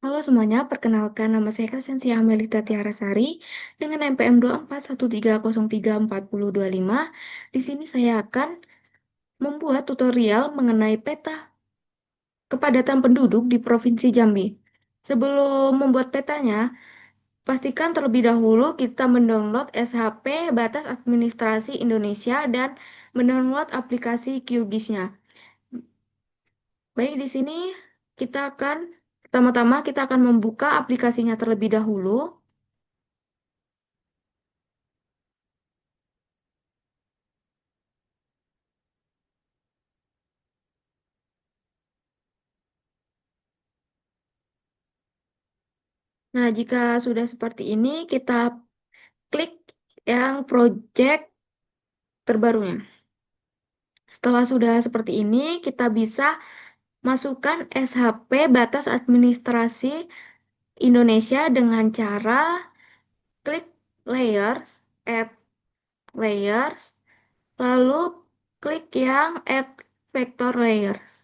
Halo semuanya, perkenalkan nama saya Crescentia Melita Tiarasari dengan NPM 241303425. Di sini saya akan membuat tutorial mengenai peta kepadatan penduduk di Provinsi Jambi. Sebelum membuat petanya, pastikan terlebih dahulu kita mendownload SHP Batas Administrasi Indonesia dan mendownload aplikasi QGIS-nya. Baik, di sini kita akan pertama-tama kita akan membuka aplikasinya terlebih dahulu. Nah, jika sudah seperti ini, kita klik yang project terbarunya. Setelah sudah seperti ini, kita bisa masukkan SHP Batas Administrasi Indonesia dengan cara klik layers, add layers, lalu klik yang add vector layers.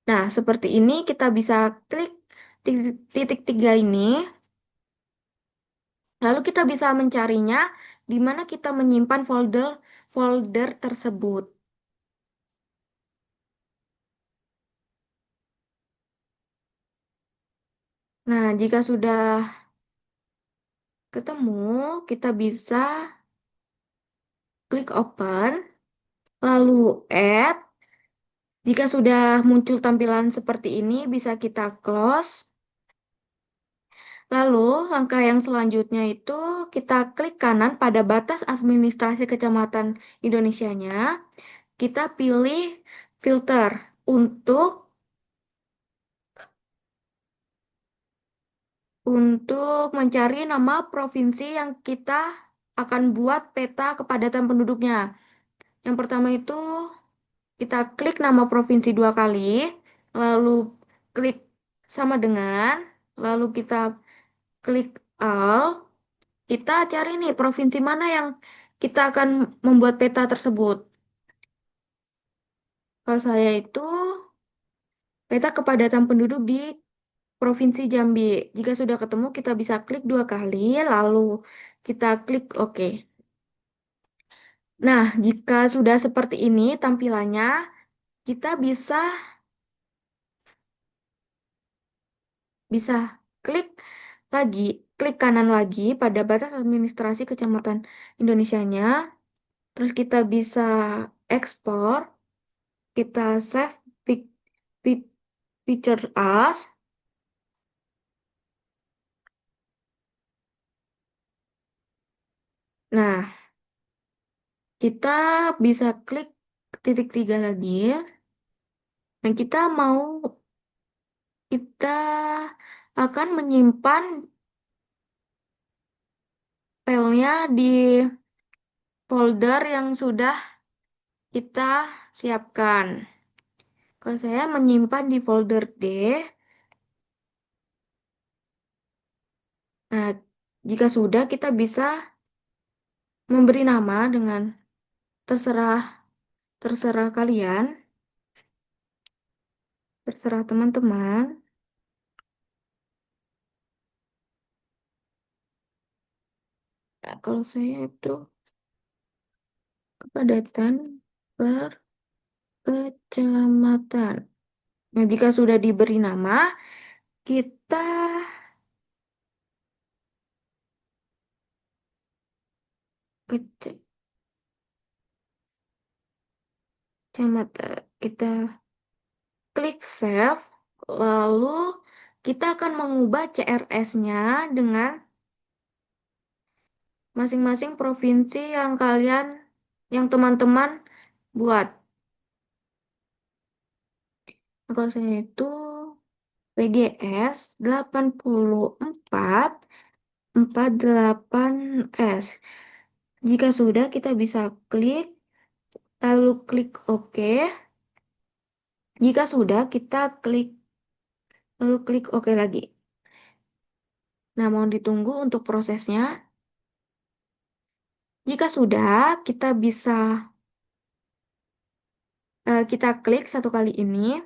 Nah, seperti ini kita bisa klik titik tiga ini. Lalu kita bisa mencarinya di mana kita menyimpan folder tersebut. Nah, jika sudah ketemu, kita bisa klik open, lalu add. Jika sudah muncul tampilan seperti ini, bisa kita close. Lalu, langkah yang selanjutnya itu kita klik kanan pada batas administrasi kecamatan Indonesianya. Kita pilih filter untuk mencari nama provinsi yang kita akan buat peta kepadatan penduduknya. Yang pertama itu kita klik nama provinsi dua kali, lalu klik sama dengan, lalu kita klik all. Kita cari nih provinsi mana yang kita akan membuat peta tersebut. Kalau saya itu peta kepadatan penduduk di Provinsi Jambi. Jika sudah ketemu, kita bisa klik dua kali, lalu kita klik OK. Nah, jika sudah seperti ini tampilannya, kita bisa klik lagi, klik kanan lagi pada batas administrasi kecamatan Indonesianya. Terus kita bisa ekspor, kita save pic- picture as. Nah, kita bisa klik titik tiga lagi. Dan kita akan menyimpan filenya di folder yang sudah kita siapkan. Kalau saya menyimpan di folder D, nah jika sudah kita bisa memberi nama dengan terserah terserah kalian, terserah teman-teman. Nah, kalau saya itu kepadatan per kecamatan. Nah, jika sudah diberi nama, kita kecamatan, kita klik save, lalu kita akan mengubah CRS-nya dengan masing-masing provinsi yang teman-teman buat. Kalau saya itu PGS 8448S. Jika sudah, kita bisa klik, lalu klik OK. Jika sudah, kita klik, lalu klik OK lagi. Nah, mohon ditunggu untuk prosesnya. Jika sudah, kita klik satu kali ini.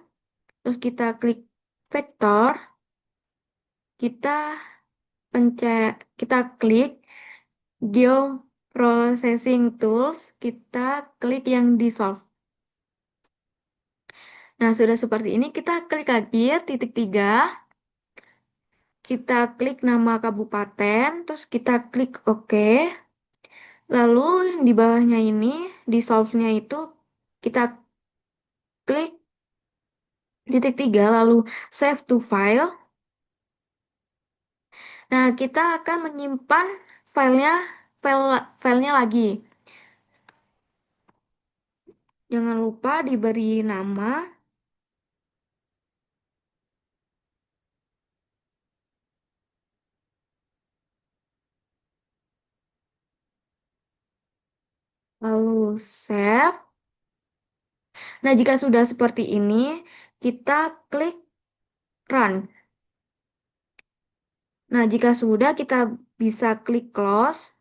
terus kita klik vektor, kita kita klik Geoprocessing Tools, kita klik yang dissolve. Nah, sudah seperti ini, kita klik lagi titik 3, kita klik nama kabupaten, terus kita klik OK. Lalu di bawahnya ini, dissolve-nya itu kita klik titik 3, lalu save to file. Nah, kita akan menyimpan filenya, filenya lagi. Jangan lupa diberi nama. Lalu save. Nah, jika sudah seperti ini, kita klik run. Nah, jika sudah, kita bisa klik close.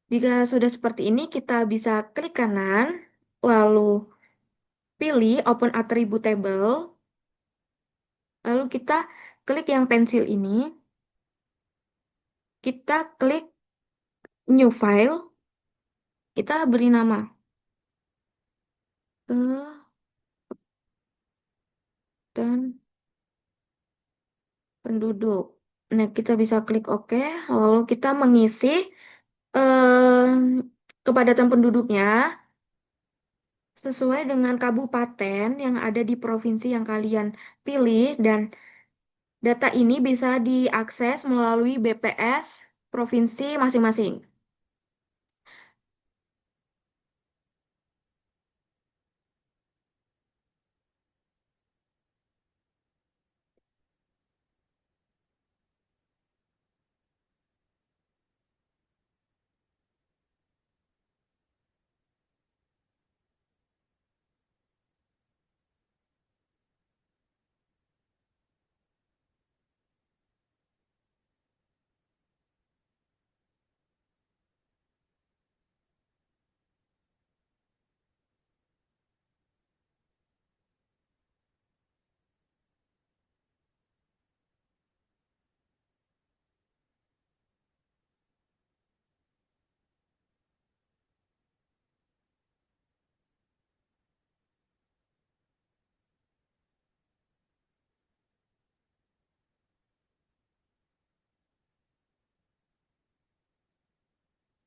Jika sudah seperti ini, kita bisa klik kanan, lalu pilih open attributable, lalu kita klik yang pensil ini, kita klik new file, kita beri nama dan penduduk. Nah, kita bisa klik OK, lalu kita mengisi eh, kepadatan penduduknya sesuai dengan kabupaten yang ada di provinsi yang kalian pilih, dan data ini bisa diakses melalui BPS provinsi masing-masing.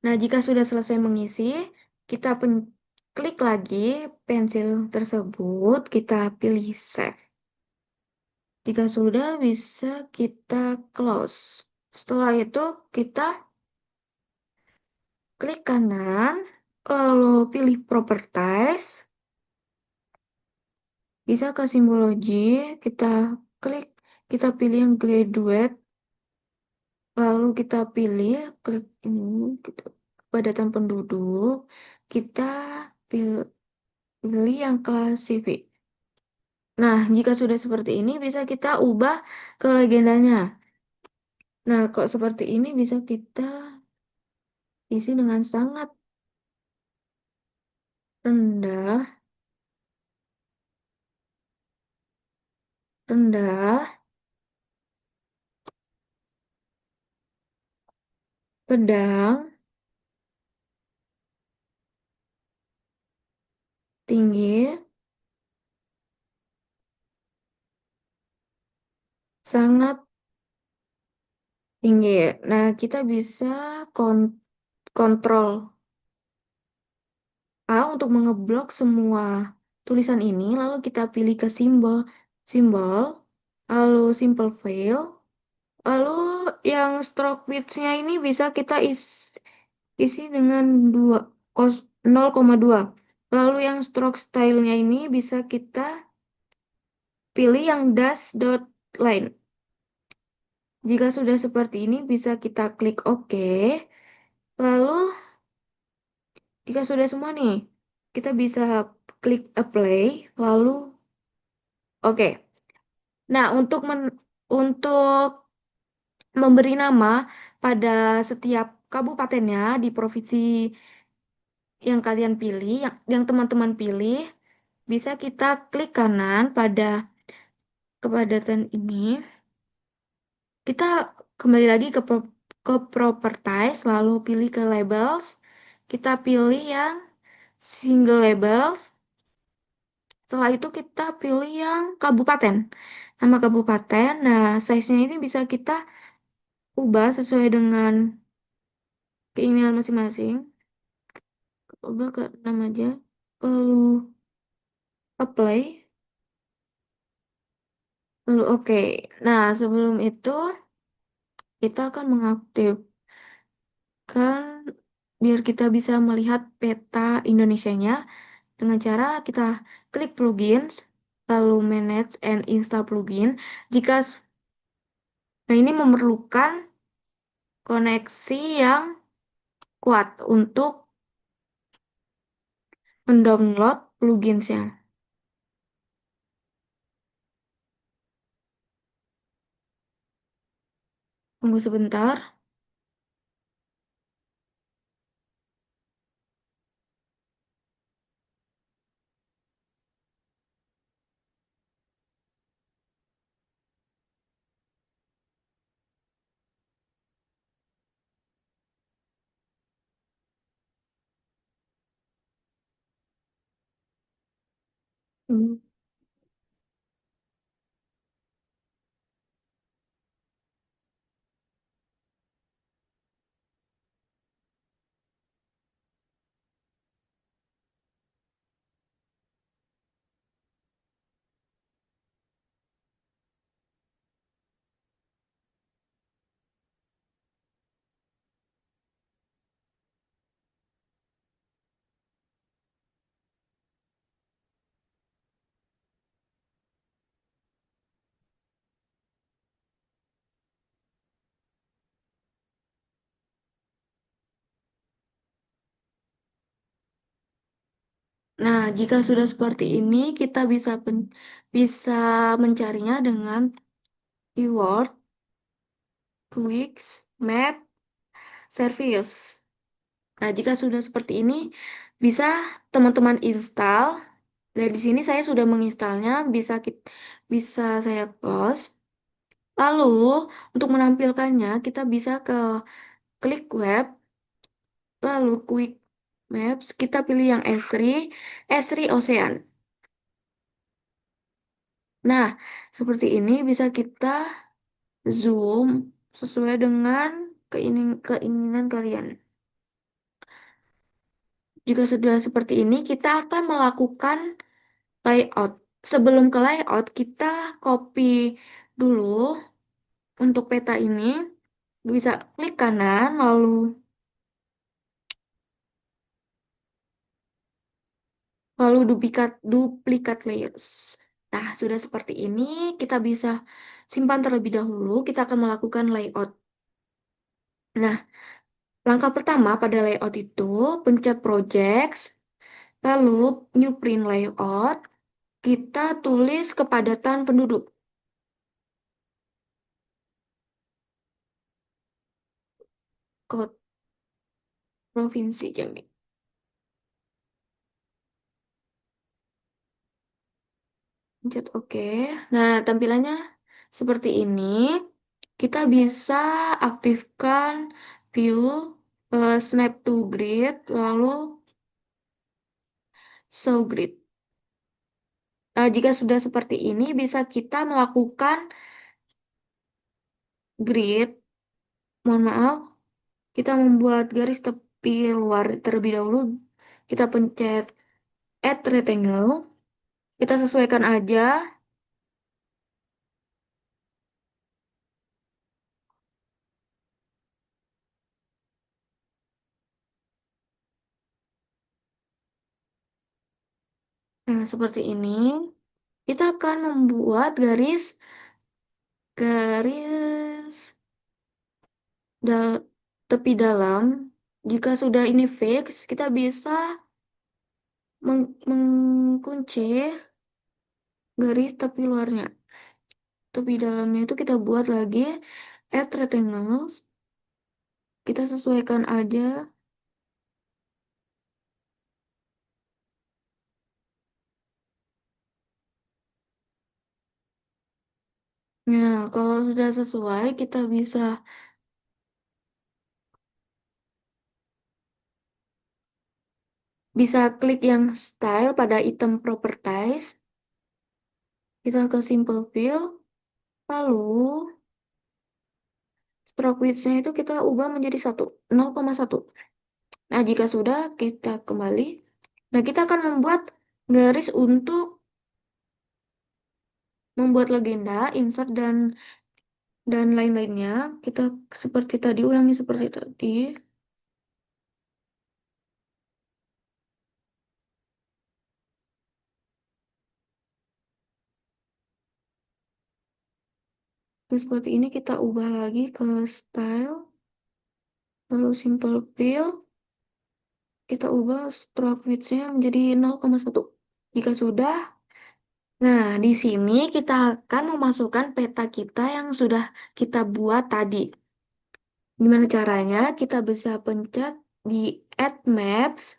Nah, jika sudah selesai mengisi, kita klik lagi pensil tersebut, kita pilih save. Jika sudah, bisa kita close. Setelah itu, kita klik kanan, lalu pilih properties, bisa ke simbologi, kita klik, kita pilih yang graduate, lalu kita pilih, klik ini, gitu, padatan penduduk, kita pilih yang klasifik. Nah, jika sudah seperti ini, bisa kita ubah ke legendanya. Nah, kok seperti ini bisa kita isi dengan sangat rendah, rendah, sedang, tinggi, sangat tinggi. Nah, kita bisa kontrol A untuk mengeblok semua tulisan ini, lalu kita pilih ke simbol, lalu simple fill, lalu yang stroke width-nya ini bisa kita isi dengan 0,2. Lalu yang stroke style-nya ini bisa kita pilih yang dash dot line. Jika sudah seperti ini, bisa kita klik OK. Lalu, jika sudah semua nih, kita bisa klik apply, lalu OK. Nah, untuk memberi nama pada setiap kabupatennya di provinsi yang kalian pilih, yang teman-teman pilih, bisa kita klik kanan pada kepadatan ini. Kita kembali lagi ke properties, lalu pilih ke labels. Kita pilih yang single labels. Setelah itu kita pilih yang kabupaten. Nama kabupaten. Nah, size-nya ini bisa kita ubah sesuai dengan keinginan masing-masing. Ubah ke 6 aja. Lalu apply. Lalu oke. Nah, sebelum itu kita akan mengaktifkan biar kita bisa melihat peta Indonesianya dengan cara kita klik plugins, lalu manage and install plugin. Jika nah ini memerlukan koneksi yang kuat untuk mendownload pluginsnya. Tunggu sebentar. Hmm. Nah, jika sudah seperti ini, kita bisa mencarinya dengan keyword Quicks Map Service. Nah, jika sudah seperti ini, bisa teman-teman install. Dan di sini saya sudah menginstalnya, bisa saya close. Lalu, untuk menampilkannya, kita bisa ke klik web, lalu quick maps, kita pilih yang Esri Ocean. Nah, seperti ini bisa kita zoom sesuai dengan keinginan kalian. Jika sudah seperti ini, kita akan melakukan layout. Sebelum ke layout, kita copy dulu untuk peta ini. Bisa klik kanan, lalu duplikat layers. Nah, sudah seperti ini, kita bisa simpan terlebih dahulu. Kita akan melakukan layout. Nah, langkah pertama pada layout itu, pencet projects, lalu new print layout, kita tulis kepadatan penduduk. Kota Provinsi Jambi. Pencet OK. Nah, tampilannya seperti ini. Kita bisa aktifkan view snap to grid, lalu show grid. Nah, jika sudah seperti ini, bisa kita melakukan grid. Mohon maaf, kita membuat garis tepi luar terlebih dahulu. Kita pencet add rectangle. Kita sesuaikan aja. Nah, seperti ini. Kita akan membuat garis dal tepi dalam. Jika sudah ini fix, kita bisa mengunci garis tepi luarnya. Tepi dalamnya itu kita buat lagi add rectangles. Kita sesuaikan aja. Nah, kalau sudah sesuai, kita bisa klik yang style pada item properties. Kita ke simple fill, lalu stroke width-nya itu kita ubah menjadi 0,1. Nah, jika sudah, kita kembali. Nah, kita akan membuat garis untuk membuat legenda, insert, dan lain-lainnya. Kita seperti tadi, ulangi seperti tadi. Terus seperti ini kita ubah lagi ke style, lalu simple fill, kita ubah stroke width-nya menjadi 0,1. Jika sudah, nah di sini kita akan memasukkan peta kita yang sudah kita buat tadi. Gimana caranya? Kita bisa pencet di Add Maps,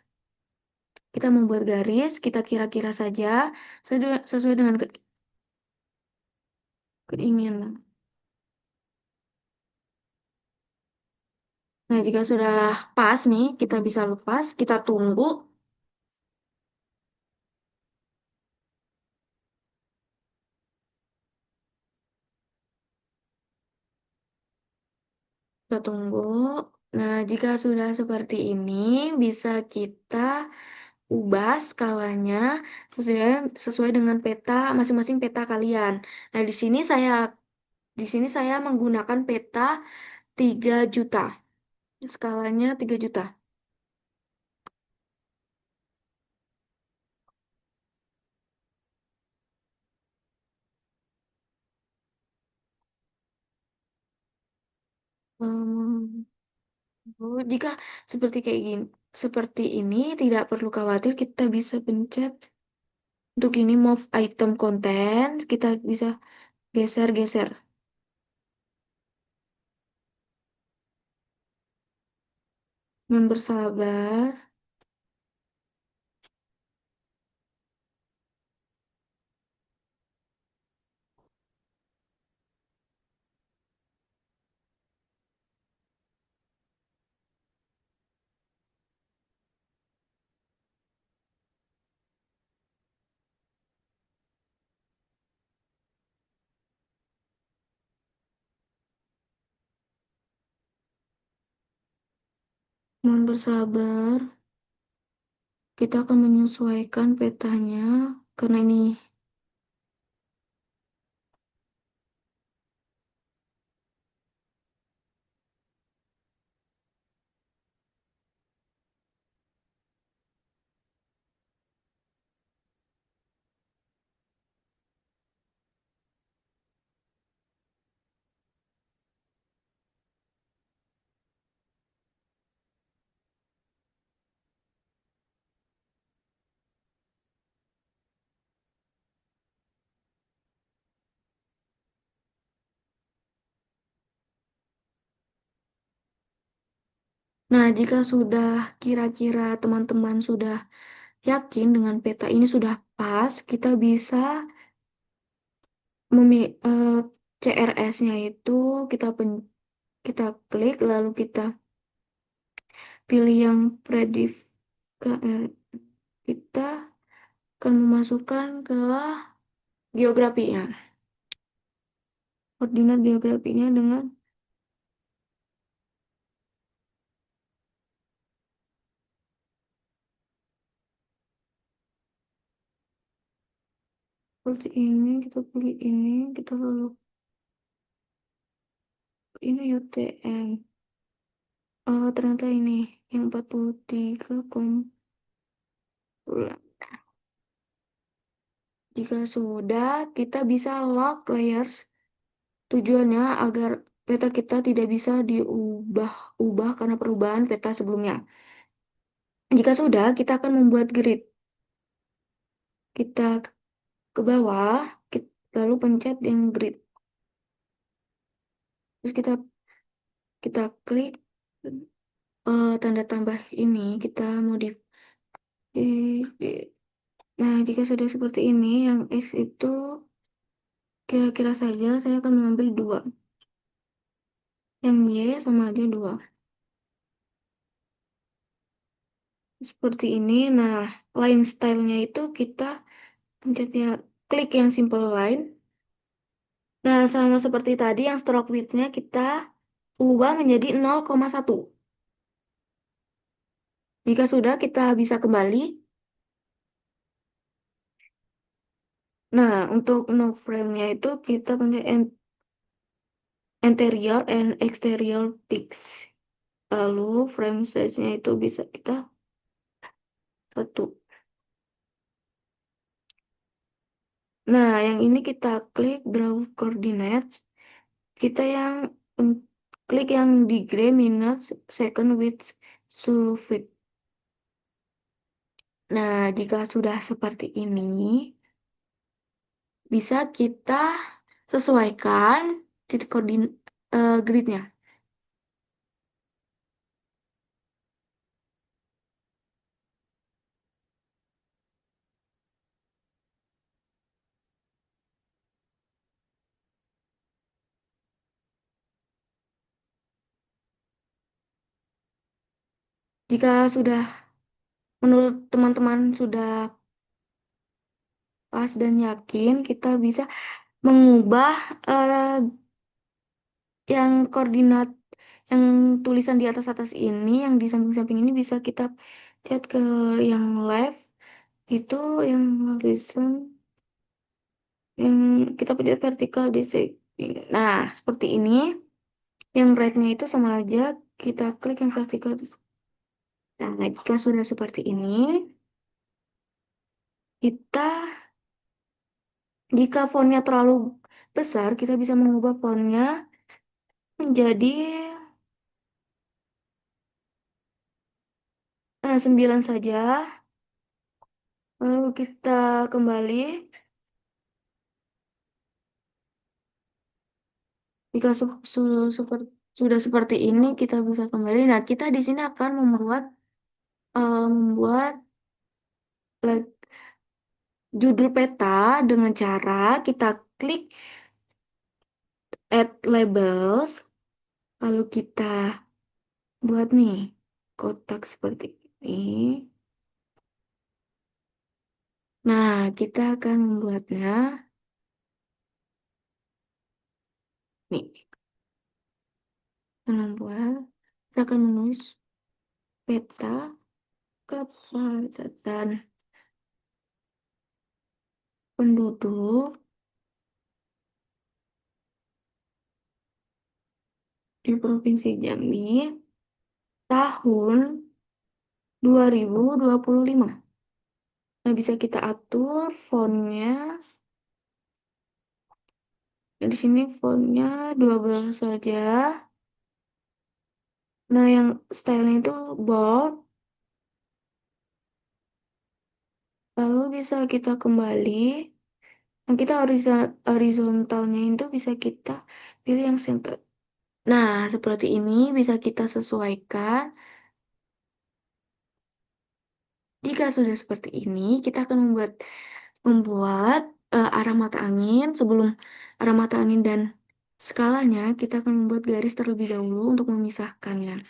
kita membuat garis, kita kira-kira saja sesuai dengan keinginan. Nah, jika sudah pas nih, kita bisa lepas, kita tunggu. Kita tunggu. Nah, jika sudah seperti ini, bisa kita ubah skalanya sesuai sesuai dengan peta masing-masing peta kalian. Nah, di sini saya menggunakan peta 3 juta. Skalanya 3 juta. Em, jika seperti ini tidak perlu khawatir, kita bisa pencet untuk ini move item content, kita bisa geser-geser. Mohon bersabar, mohon bersabar. Kita akan menyesuaikan petanya karena ini Nah, jika sudah kira-kira teman-teman sudah yakin dengan peta ini sudah pas, kita bisa CRS-nya itu kita kita klik lalu kita pilih yang predif KR. Kita akan memasukkan ke geografinya. Koordinat geografinya dengan seperti ini, kita pilih ini, kita lalu ini UTM. Oh, ternyata ini yang 43 bulan. Jika sudah, kita bisa lock layers. Tujuannya agar peta kita tidak bisa diubah-ubah karena perubahan peta sebelumnya. Jika sudah, kita akan membuat grid. Kita ke bawah, lalu pencet yang grid. Terus kita klik tanda tambah ini, kita modif. Nah, jika sudah seperti ini, yang X itu Kira-kira saja saya akan mengambil dua. Yang Y sama aja dua. Seperti ini. Nah, line stylenya itu kita pencet ya, klik yang simple line. Nah, sama seperti tadi yang stroke width-nya kita ubah menjadi 0,1. Jika sudah, kita bisa kembali. Nah, untuk no frame-nya itu kita pencet interior and exterior text. Lalu frame size-nya itu bisa kita satu. Nah, yang ini kita klik draw coordinates. Kita yang mm, klik yang degree, minutes, second with sulfit. Nah, jika sudah seperti ini, bisa kita sesuaikan titik koordinat gridnya. Jika sudah menurut teman-teman sudah pas dan yakin, kita bisa mengubah eh, yang koordinat yang tulisan di atas-atas ini, yang di samping-samping ini bisa kita lihat ke yang left itu yang horizon yang kita pencet vertikal di nah seperti ini yang right-nya itu sama aja kita klik yang vertikal. Nah jika sudah seperti ini kita jika fontnya terlalu besar kita bisa mengubah fontnya menjadi 9 saja, lalu kita kembali. Jika sudah seperti ini, kita bisa kembali. Nah, kita di sini akan membuat like, judul peta dengan cara kita klik add labels, lalu kita buat nih kotak seperti ini. Nah, kita akan membuatnya nih. Membuat, kita akan menulis peta kepadatan penduduk di Provinsi Jambi tahun 2025. Nah, bisa kita atur fontnya. Di sini fontnya 12 saja. Nah, yang stylenya itu bold. Lalu bisa kita kembali. Nah, kita horizontalnya itu bisa kita pilih yang center. Nah, seperti ini bisa kita sesuaikan. Jika sudah seperti ini, kita akan membuat arah mata angin. Sebelum arah mata angin dan skalanya, kita akan membuat garis terlebih dahulu untuk memisahkannya.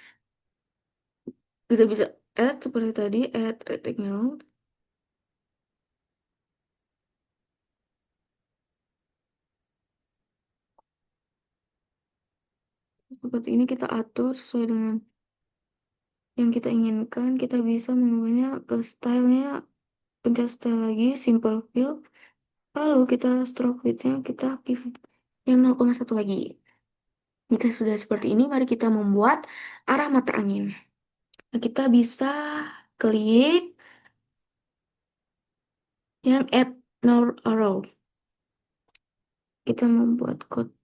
Kita bisa add seperti tadi, add rectangle. Seperti ini kita atur sesuai dengan yang kita inginkan. Kita bisa mengubahnya ke stylenya, pencet style lagi, simple fill. Lalu kita stroke width-nya kita give yang 0,1 lagi. Jika sudah seperti ini, mari kita membuat arah mata angin. Nah, kita bisa klik yang add north arrow. Kita membuat code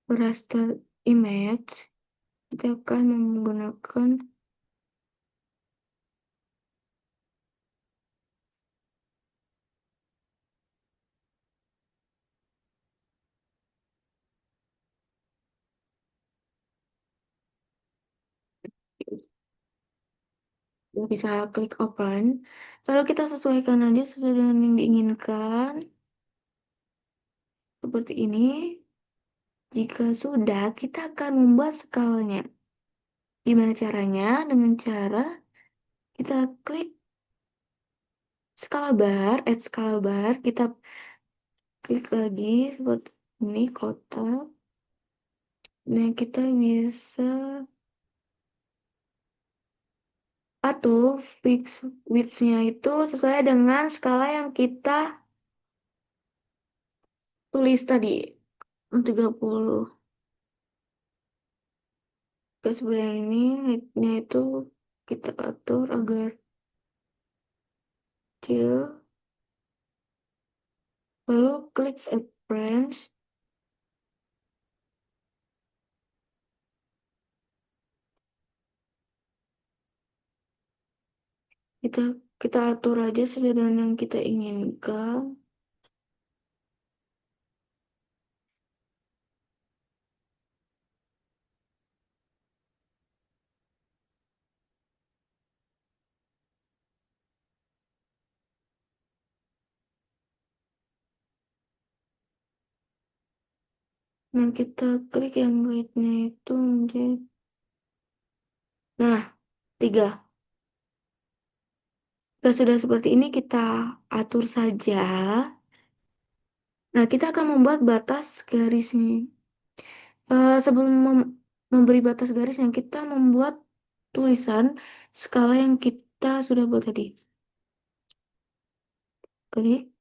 raster image. Kita akan menggunakan Bisa klik open. Lalu kita sesuaikan aja sesuai dengan yang diinginkan. Seperti ini. Jika sudah, kita akan membuat skalanya. Gimana caranya? Dengan cara kita klik skala bar, add skala bar, kita klik lagi seperti ini kotak. Nah, kita bisa atur fix width-nya itu sesuai dengan skala yang kita tulis tadi. 30. Ke sebelah ini height-nya itu kita atur agar kecil. Lalu klik add branch. Kita kita atur aja sesuai dengan yang kita inginkan. Nah, kita klik yang read-nya itu menjadi. Nah, 3. Jika sudah seperti ini, kita atur saja. Nah, kita akan membuat batas garisnya. Sebelum memberi batas garisnya, kita membuat tulisan skala yang kita sudah buat tadi. Klik.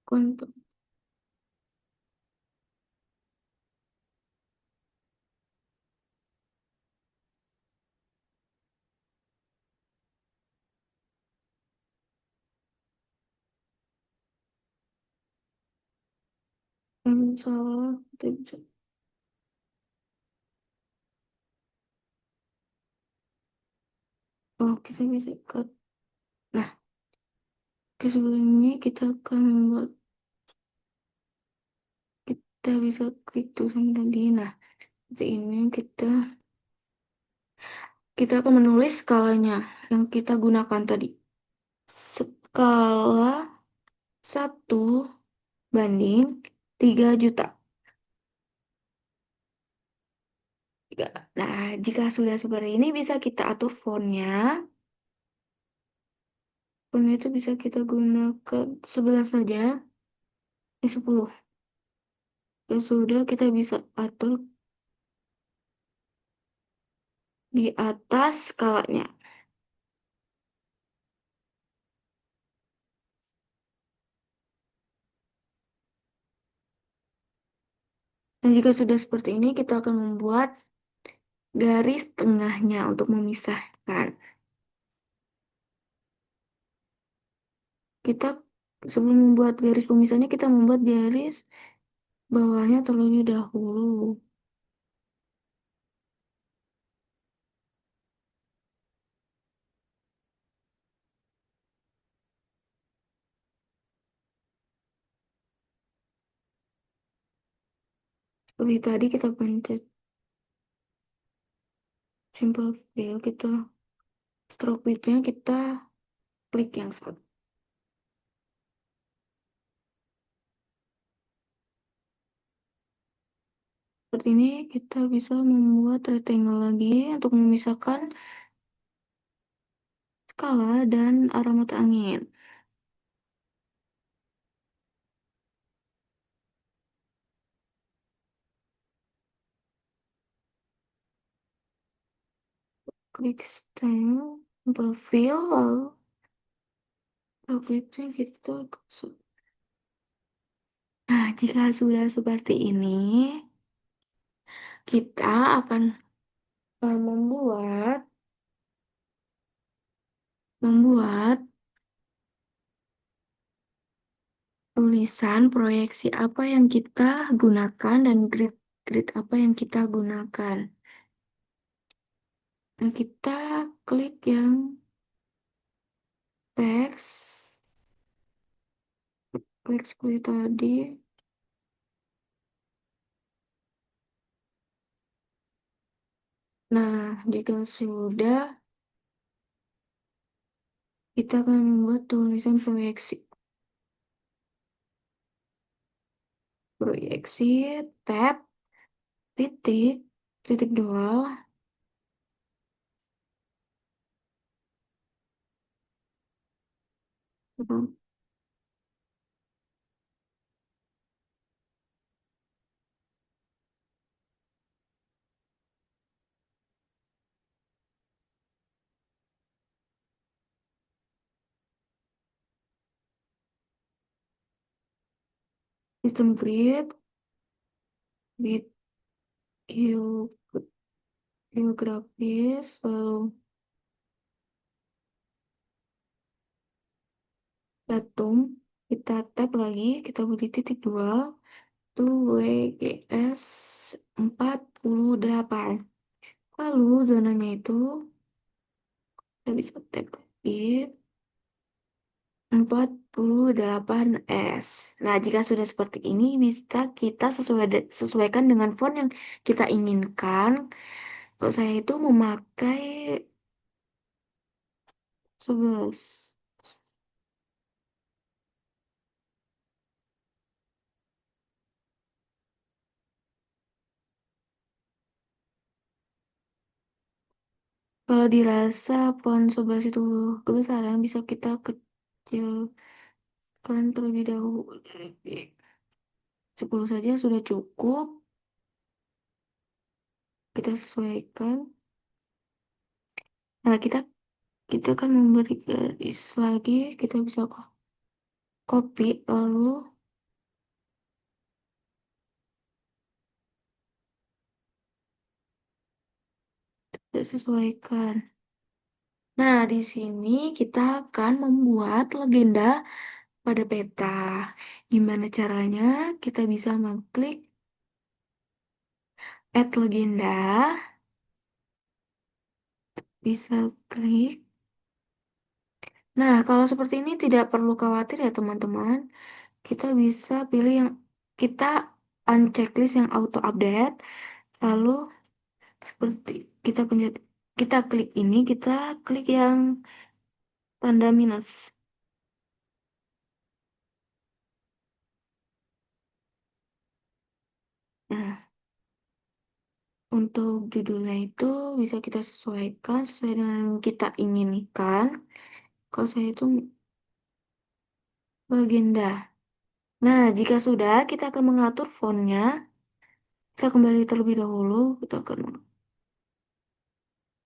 Kontur. Salah. Kita bisa. Oh, kita bisa cut. Nah, sebelum ini kita akan membuat. Kita bisa klik tulisan tadi. Nah, seperti ini kita akan menulis skalanya yang kita gunakan tadi. Skala 1:3 juta. Nah, jika sudah seperti ini bisa kita atur fontnya. Fontnya itu bisa kita gunakan 11 saja. 10. Ya sudah, kita bisa atur di atas skalanya. Dan jika sudah seperti ini, kita akan membuat garis tengahnya untuk memisahkan. Kita sebelum membuat garis pemisahnya, kita membuat garis bawahnya terlebih dahulu. Seperti tadi kita pencet simple fill, kita stroke width-nya kita klik yang satu. Seperti ini kita bisa membuat rectangle lagi untuk memisahkan skala dan arah mata angin. Klik style, simple fill, lalu stroke width-nya kita. Nah, jika sudah seperti ini, kita akan membuat tulisan proyeksi apa yang kita gunakan dan grid apa yang kita gunakan. Nah, kita klik yang teks, klik seperti tadi. Nah, jika sudah, kita akan membuat tulisan proyeksi. Proyeksi, tab, titik, titik dua. Sistem grid, grid geo- geografis, lalu datum, kita tab lagi, kita beri titik dua, itu WGS 48. Lalu zonanya itu kita bisa tab lagi 48S. Nah, jika sudah seperti ini, bisa kita sesuaikan dengan font yang kita inginkan. Kalau saya itu memakai 11. Kalau dirasa font 11 itu kebesaran, bisa kita kecilkan terlebih dahulu. 10 saja sudah cukup. Kita sesuaikan. Nah, kita akan memberi garis lagi. Kita bisa copy, lalu kita sesuaikan. Nah, di sini kita akan membuat legenda pada peta. Gimana caranya? Kita bisa mengklik add legenda, bisa klik. Nah, kalau seperti ini tidak perlu khawatir ya teman-teman. Kita bisa pilih yang kita unchecklist yang auto update. Lalu seperti kita pencet, kita klik ini, kita klik yang tanda minus. Nah, untuk judulnya itu bisa kita sesuaikan sesuai dengan yang kita inginkan. Kalau saya itu legenda. Nah, jika sudah, kita akan mengatur fontnya. Kita kembali terlebih dahulu. Kita akan,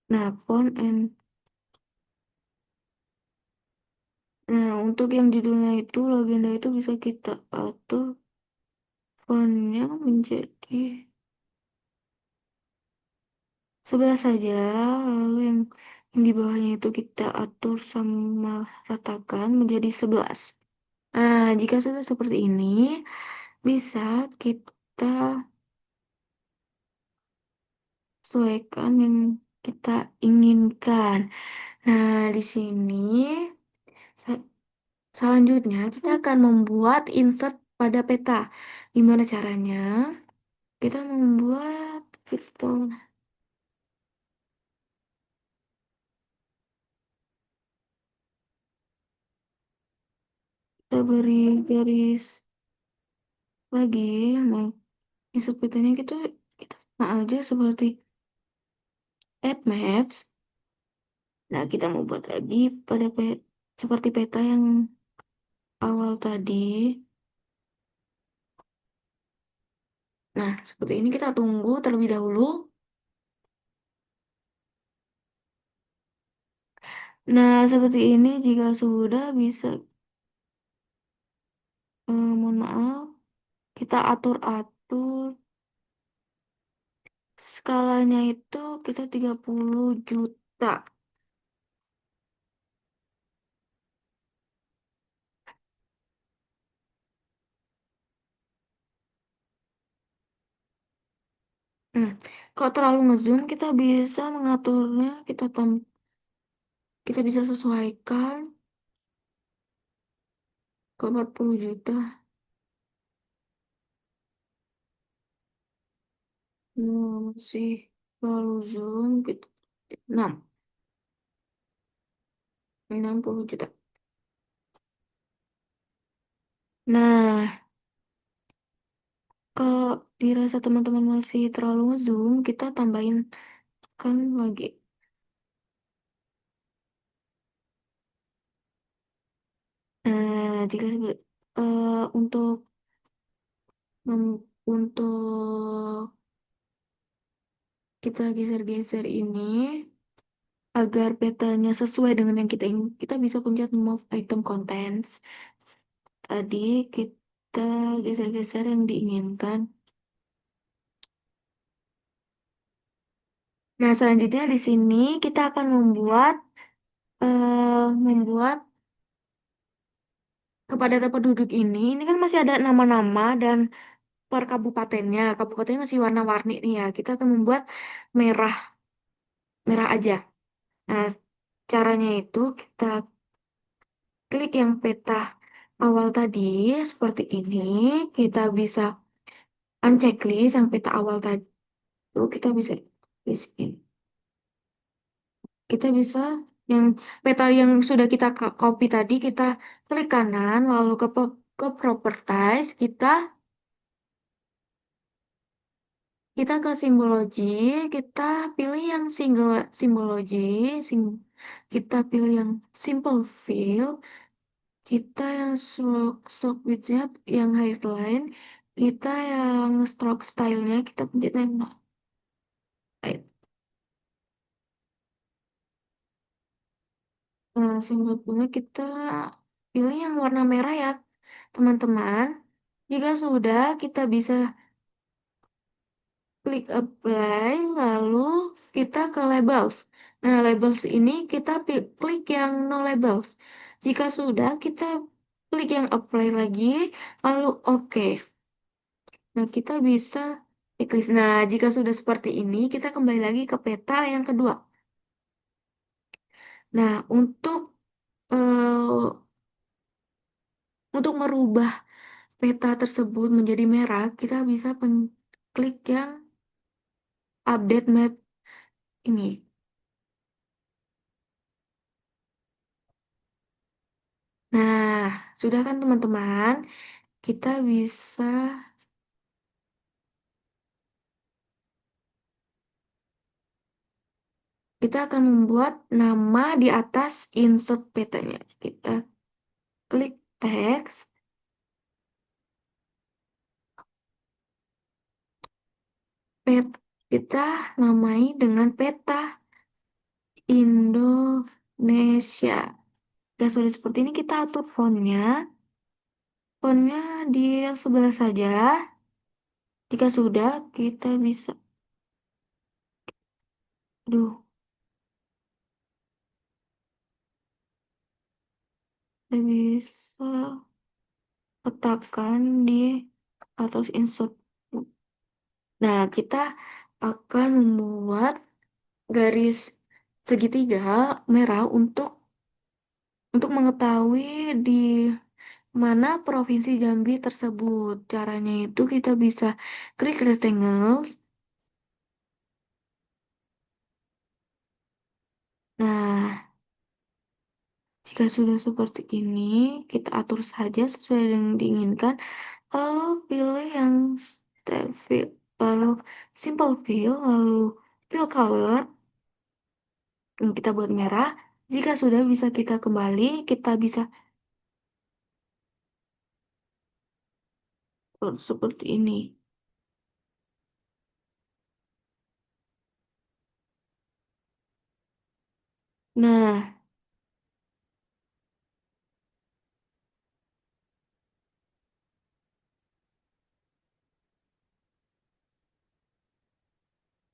nah, font and, nah, untuk yang judulnya itu, legenda itu bisa kita atur fontnya menjadi 11 saja. Lalu yang di bawahnya itu kita atur sama ratakan menjadi 11. Nah, jika sudah seperti ini, bisa kita sesuaikan yang kita inginkan. Nah, di sini sa- selanjutnya kita akan membuat insert pada peta. Gimana caranya? Kita membuat gitu. Kita beri garis lagi. Nah, insert petanya kita sama aja seperti add maps. Nah, kita mau buat lagi pada seperti peta yang awal tadi. Nah, seperti ini kita tunggu terlebih dahulu. Nah, seperti ini jika sudah bisa, mohon maaf, kita atur-atur skalanya itu kita 30 juta. Hmm. Kalau terlalu ngezoom, kita bisa mengaturnya, kita bisa sesuaikan ke 40 juta. Masih terlalu zoom, gitu. 60 juta. Nah, kalau dirasa teman-teman masih terlalu ngezoom, kita tambahin kan lagi. Jika untuk untuk kita geser-geser ini agar petanya sesuai dengan yang kita ingin, kita bisa pencet move item contents. Tadi kita geser-geser yang diinginkan. Nah, selanjutnya di sini kita akan membuat kepadatan penduduk ini kan masih ada nama-nama dan per kabupatennya. Kabupatennya masih warna-warni nih ya. Kita akan membuat merah, merah aja. Nah, caranya itu kita klik yang peta awal tadi seperti ini. Kita bisa unchecklist yang peta awal tadi. Itu kita bisa list in. Kita bisa yang peta yang sudah kita copy tadi kita klik kanan lalu ke properties kita ke simbologi, kita pilih yang single simbologi, kita pilih yang simple fill, kita yang stroke widthnya, yang headline, kita yang stroke stylenya, kita pencet yang no. Nah, simple fillnya kita pilih yang warna merah ya, teman-teman. Jika sudah, kita bisa klik apply, lalu kita ke labels. Nah, labels ini kita klik yang no labels. Jika sudah, kita klik yang apply lagi, lalu oke. Nah, kita bisa checklist. Nah, jika sudah seperti ini, kita kembali lagi ke peta yang kedua. Nah, eh, untuk merubah peta tersebut menjadi merah, kita bisa klik yang update map ini. Nah, sudah kan teman-teman? Kita bisa, kita akan membuat nama di atas insert petanya. Kita klik teks, pet, kita namai dengan peta Indonesia. Jika sudah seperti ini, kita atur fontnya. Fontnya di sebelah saja. Jika sudah, kita bisa, aduh, kita bisa letakkan di atas insert. Nah, kita akan membuat garis segitiga merah untuk mengetahui di mana provinsi Jambi tersebut. Caranya itu kita bisa klik rectangle. Nah, jika sudah seperti ini, kita atur saja sesuai yang diinginkan. Lalu pilih yang style fill, lalu simple fill, lalu fill color. Kita buat merah. Jika sudah bisa kita kembali, kita bisa seperti ini. Nah,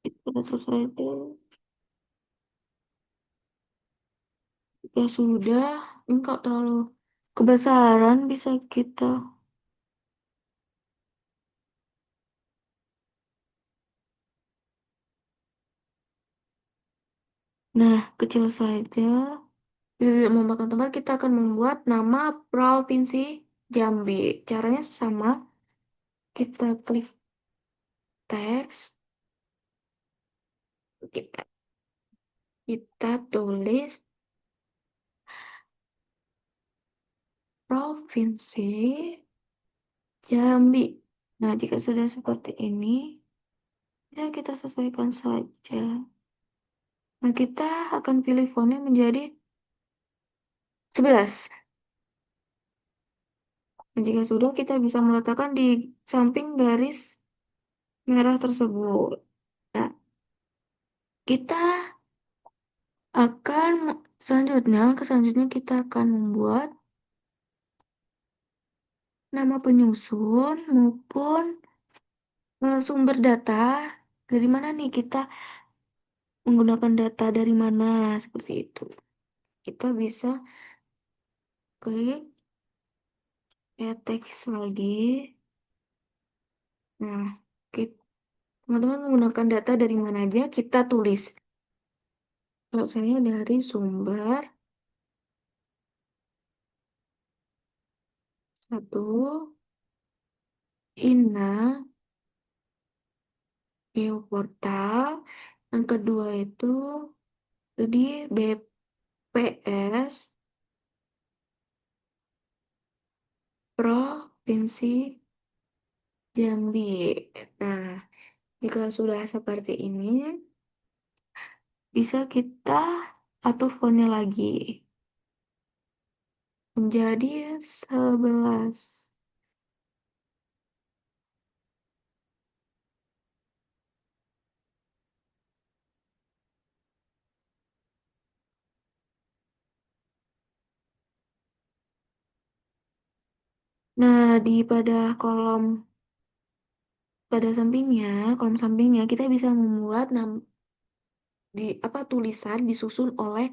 kita selesai deh. Ya sudah, enggak terlalu kebesaran bisa kita. Nah, kecil saja. Bila tidak memakan tempat, kita akan membuat nama Provinsi Jambi. Caranya sama. Kita klik teks. Kita, kita tulis Provinsi Jambi. Nah, jika sudah seperti ini, ya kita sesuaikan saja. Nah, kita akan pilih fontnya menjadi 11. Nah, jika sudah, kita bisa meletakkan di samping garis merah tersebut. Nah, kita akan selanjutnya kita akan membuat nama penyusun maupun sumber data. Dari mana nih kita menggunakan data dari mana seperti itu. Kita bisa klik ya teks lagi. Nah, teman-teman menggunakan data dari mana aja kita tulis. Kalau saya dari sumber satu Ina Geoportal, yang kedua itu di BPS Provinsi Jambi. Nah, jika sudah seperti ini, bisa kita atur fontnya lagi menjadi 11. Nah, pada sampingnya, kolom sampingnya kita bisa membuat tulisan disusun oleh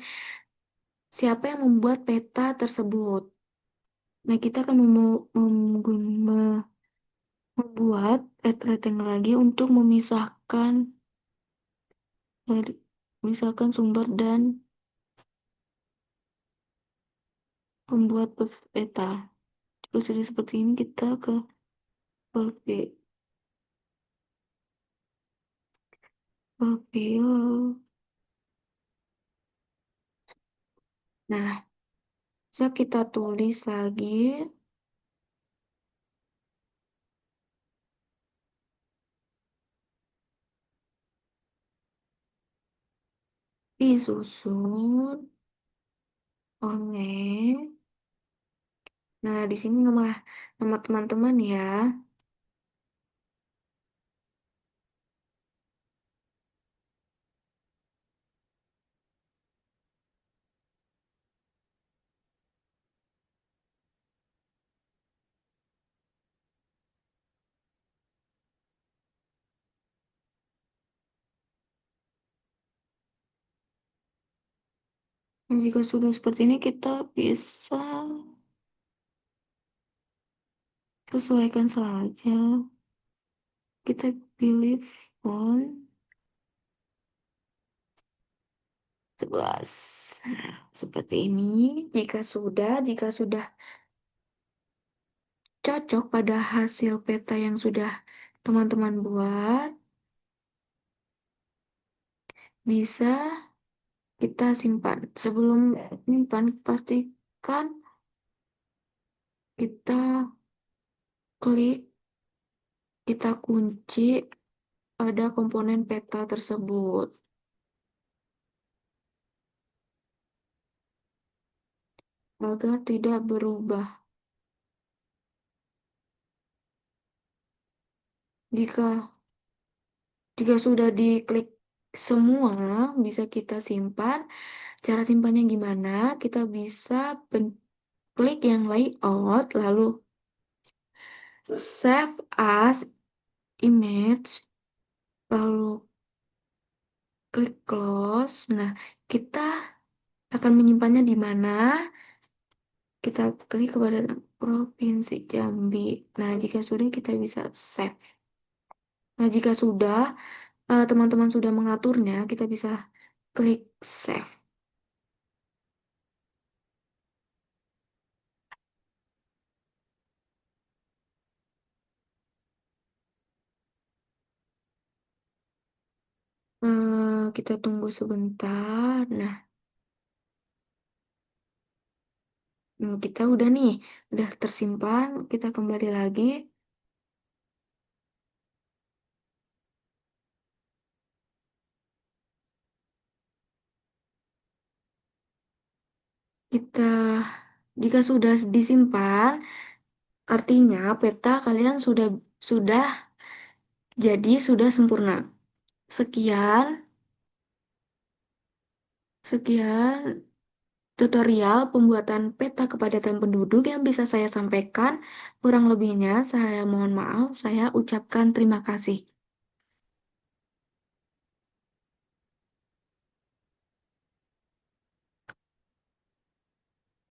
siapa yang membuat peta tersebut. Nah, kita akan membuat rectangle lagi untuk dari- memisahkan sumber dan membuat peta. Terus jadi seperti ini kita ke profil, profil. Nah, bisa kita tulis lagi disusun oleh. Nah, di sini nama teman-teman ya. Dan jika sudah seperti ini, kita bisa sesuaikan saja. Kita pilih font 11. Nah, seperti ini. Jika sudah cocok pada hasil peta yang sudah teman-teman buat, bisa kita simpan. Sebelum simpan, pastikan kita klik, kita kunci pada komponen peta tersebut agar tidak berubah. Jika jika sudah diklik semua, bisa kita simpan. Cara simpannya gimana? Kita bisa klik yang layout, lalu save as image, lalu klik close. Nah, kita akan menyimpannya di mana? Kita klik kepada Provinsi Jambi. Nah, jika sudah kita bisa save. Nah, jika sudah teman-teman sudah mengaturnya, kita bisa Klik save. Kita tunggu sebentar. Nah, kita udah nih, udah tersimpan. Kita kembali lagi. Kita, jika sudah disimpan, artinya peta kalian sudah jadi sudah sempurna. Sekian, sekian tutorial pembuatan peta kepadatan penduduk yang bisa saya sampaikan. Kurang lebihnya, saya mohon maaf, saya ucapkan terima kasih.